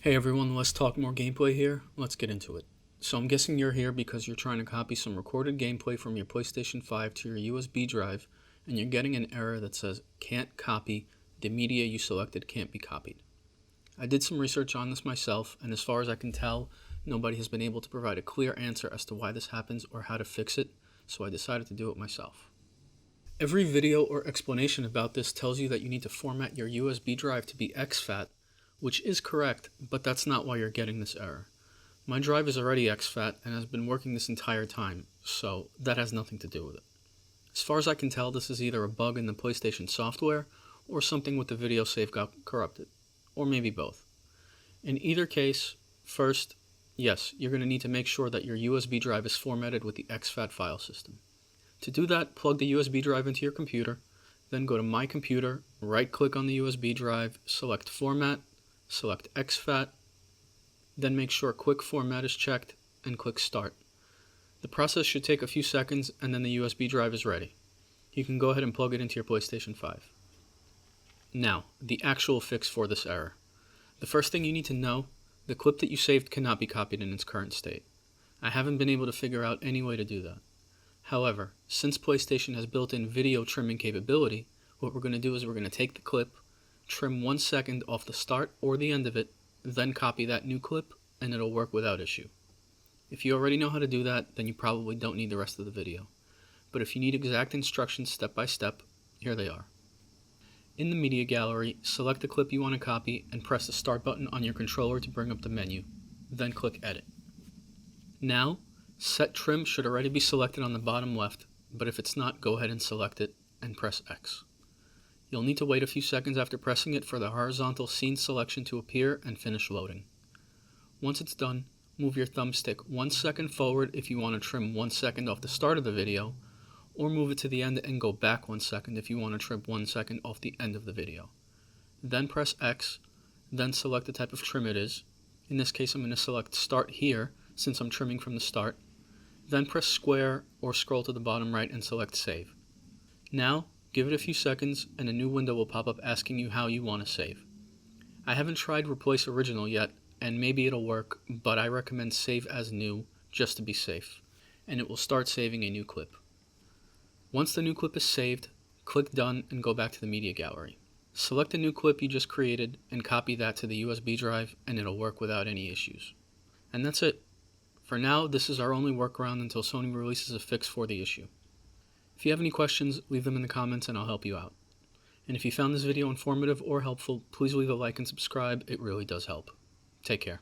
Hey everyone, let's talk more gameplay here. Let's get into it. So I'm guessing you're here because you're trying to copy some recorded gameplay from your PlayStation 5 to your USB drive, and you're getting an error that says, "Can't copy, the media you selected can't be copied." I did some research on this myself, and as far as I can tell, nobody has been able to provide a clear answer as to why this happens or how to fix it, so I decided to do it myself. Every video or explanation about this tells you that you need to format your USB drive to be exFAT, which is correct, but that's not why you're getting this error. My drive is already exFAT and has been working this entire time, so that has nothing to do with it. As far as I can tell, this is either a bug in the PlayStation software or something with the video save got corrupted, or maybe both. In either case, first, yes, you're going to need to make sure that your USB drive is formatted with the exFAT file system. To do that, plug the USB drive into your computer, then go to My Computer, right-click on the USB drive, select Format, select exFAT, then make sure Quick Format is checked, and click Start. The process should take a few seconds, and then the USB drive is ready. You can go ahead and plug it into your PlayStation 5. Now, the actual fix for this error. The first thing you need to know, the clip that you saved cannot be copied in its current state. I haven't been able to figure out any way to do that. However, since PlayStation has built-in video trimming capability, what we're going to do is we're going to take the clip, trim 1 second off the start or the end of it, then copy that new clip, and it'll work without issue. If you already know how to do that, then you probably don't need the rest of the video. But if you need exact instructions step by step, here they are. In the media gallery, select the clip you want to copy and press the start button on your controller to bring up the menu, then click Edit. Now, Set Trim should already be selected on the bottom left, but if it's not, go ahead and select it and press X. You'll need to wait a few seconds after pressing it for the horizontal scene selection to appear and finish loading. Once it's done, move your thumbstick 1 second forward if you want to trim 1 second off the start of the video, or move it to the end and go back 1 second if you want to trim 1 second off the end of the video. Then press X, then select the type of trim it is. In this case, I'm going to select Start Here since I'm trimming from the start. Then press square or scroll to the bottom right and select Save. Now, give it a few seconds and a new window will pop up asking you how you want to save. I haven't tried Replace Original yet, and maybe it'll work, but I recommend Save as New just to be safe, and it will start saving a new clip. Once the new clip is saved, click Done and go back to the media gallery. Select the new clip you just created and copy that to the USB drive, and it'll work without any issues. And that's it. For now, this is our only workaround until Sony releases a fix for the issue. If you have any questions, leave them in the comments and I'll help you out. And if you found this video informative or helpful, please leave a like and subscribe, it really does help. Take care.